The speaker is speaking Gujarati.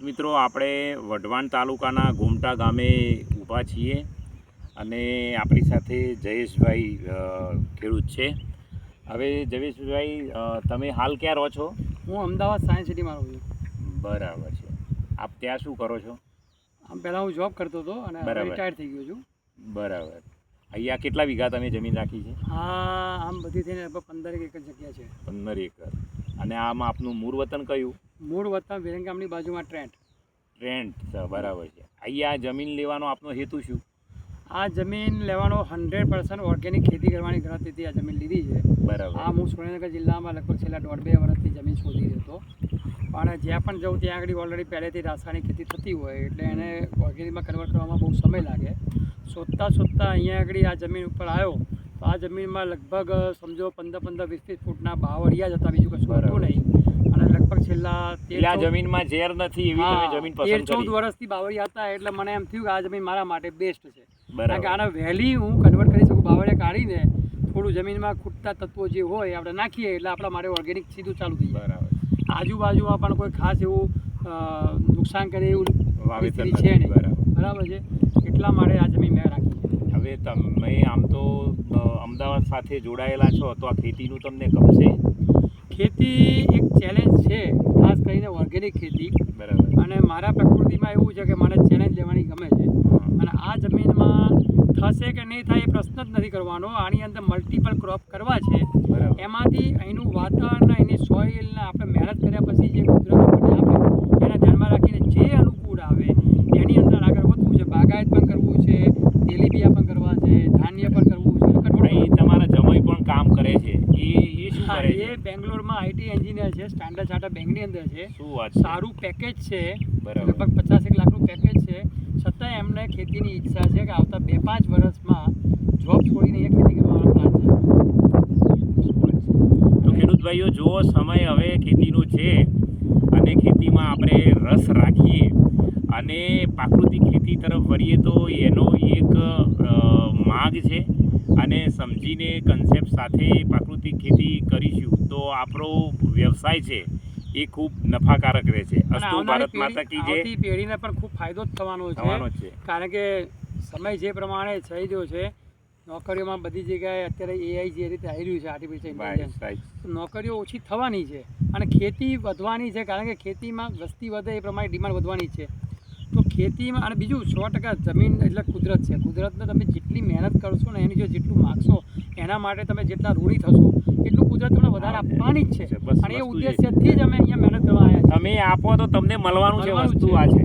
મિત્રો, આપણે વઢવાણ તાલુકાના ગોમટા ગામે ઊભા છીએ અને આપણી સાથે જયેશભાઈ ખેડૂત છે. હવે જયેશભાઈ, તમે હાલ ક્યાં રહો છો? હું અમદાવાદ સાયન્સ સિટીમાં રહું છું. બરાબર છે. આપ ત્યાં શું કરો છો? આમ પહેલાં હું જોબ કરતો હતો અને રિટાયર થઈ ગયો છું. બરાબર. અહીંયા કેટલા વીઘા તમે જમીન રાખી છે? હા, આમ બધી થઈને લગભગ 15 એકર જગ્યા છે. 15 એકર. અને આમાં આપનું મૂળ વતન કયું? મૂળ વતન વિરંગામની બાજુમાં ટ્રેન્ટ. બરાબર છે. અહીંયા જમીન લેવાનો આપનો હેતુ શું? આ જમીન લેવાનો 100% ઓર્ગેનિક ખેતી કરવાની ગણતરીથી આ જમીન લીધી છે. બરાબર. આ હું સુરેન્દ્રનગર જિલ્લામાં લગભગ છેલ્લા 1.5-2 વર્ષથી જમીન શોધી રહ્યો હતો. પણ જ્યાં પણ જઉં ત્યાં આગળ ઓલરેડી પહેલેથી રાસાયણિક ખેતી થતી હોય એટલે એને ઓર્ગેનિકમાં કન્વર્ટ કરવામાં બહુ સમય લાગે. શોધતા અહીંયા આગળ આ જમીન ઉપર આવ્યો તો આ જમીનમાં લગભગ સમજો 15-20 ફૂટના બાવળિયા જ હતા, બીજું કશું હતું નહીં. અને લગભગ છેલ્લા જમીનમાં ઝેર નથી એવી તમે જમીન પસંદ કરી. 13-14 વર્ષથી બાવળિયા હતા એટલે મને એમ થયું કે આ જમીન મારા માટે બેસ્ટ છે. કારણ કે આને વહેલી હું કન્વર્ટ કરી શકું. બાવળિયા કાઢીને થોડું જમીનમાં ખૂટતા તત્વો જે હોય આપણે નાખીએ એટલે આપણા માટે ઓર્ગેનિક સીધું ચાલુ થઈ જાય. બરાબર. આજુબાજુમાં પણ કોઈ ખાસ એવું નુકસાન કરે એવું વાવેતર છે નહીં. બરાબર છે. એટલા માટે આ જમીન મેં રાખી. હવે તમે આમ તો અમદાવાદ સાથે જોડાયેલા છો તો આ ખેતીનું તમને ગમશે? ખેતી એક ચેલેન્જ છે, ખાસ કરીને ઓર્ગેનિક ખેતી. બરાબર. અને મારા પ્રકૃતિમાં એવું છે કે મને ચેલેન્જ લેવાની ગમે છે. અને આ જમીનમાં થશે કે નહીં થાય એ પ્રશ્ન જ નથી કરવાનો. આની અંદર મલ્ટિપલ ક્રોપ કરવા છે. એમાંથી અહીંનું વાતાવરણ, એની સોઇલને આપણે મહેનત કર્યા પછી જે કુદરત આપણને આપે એને ધ્યાનમાં રાખીને જે અનુકૂળ આવે એની અંદર આગળ વધવું છે. બાગાયત પણ કરવું છે, તેલીબિયા પણ કરવા છે, ધાન્ય પણ કરવું છે. અહીં તમારા જમાઈ પણ કામ કરે છે. એ શું કરે છે? એ બેંગ્લોરમાં આઈટી એન્જિનિયર છે. સ્ટાન્ડર્ડ ચાર્ટર્ડ બેંકની અંદર છે. શું વાત? સારું પેકેજ છે. બરાબર. લગભગ 50 લાખનું પેકેજ છે. છતાં એમને ખેતીની ઈચ્છા છે કે આવતા 2-5 વર્ષમાં જોબ છોડીને એ ખેતી કરવાનો પ્લાન છે. તો ખેડૂત ભાઈઓ, જુઓ, સમય હવે ખેતીનો છે અને ખેતીમાં આપણે રસ રાખીએ અને પ્રાકૃતિક ખેતી તરફ વળીએ તો એનો એક માગ છે. અને સમજીને કન્સેપ્ટ સાથે પ્રાકૃતિક ખેતી કરીશું તો આપણો વ્યવસાય છે એ ખૂબ નફાકારક રહેશે. અસ્તુ ભારત માતા કી જય. આવતી પેઢીને પણ ખૂબ ફાયદો જ થવાનો છે. કારણ કે સમય જે પ્રમાણે થઈ રહ્યો છે, નોકરીઓમાં બધી જગ્યાએ અત્યારે AI જે રીતે આવી રહ્યું છે, આર્ટિફિશિયલ ઇન્ટેલિજન્સ, નોકરીઓ ઓછી થવાની છે અને ખેતી વધવાની છે. કારણ કે ખેતીમાં વસ્તી વધે એ પ્રમાણે ડિમાન્ડ વધવાની છે. તો ખેતીમાં અને બીજું 100% જમીન એટલે કુદરત છે. કુદરતને તમે જેટલી મહેનત કરશો ને એની જો જેટલું માગશો એના માટે તમે જેટલા ઋણી થશો એટલું કુદરત તમને વધારે આપવાની જ છે. અને એ ઉદ્દેશ્યથી જ અમે અહીંયા મહેનત કરવા આવ્યા છીએ. તમે આપો તો તમને મળવાનું છે. વસ્તુ આ છે.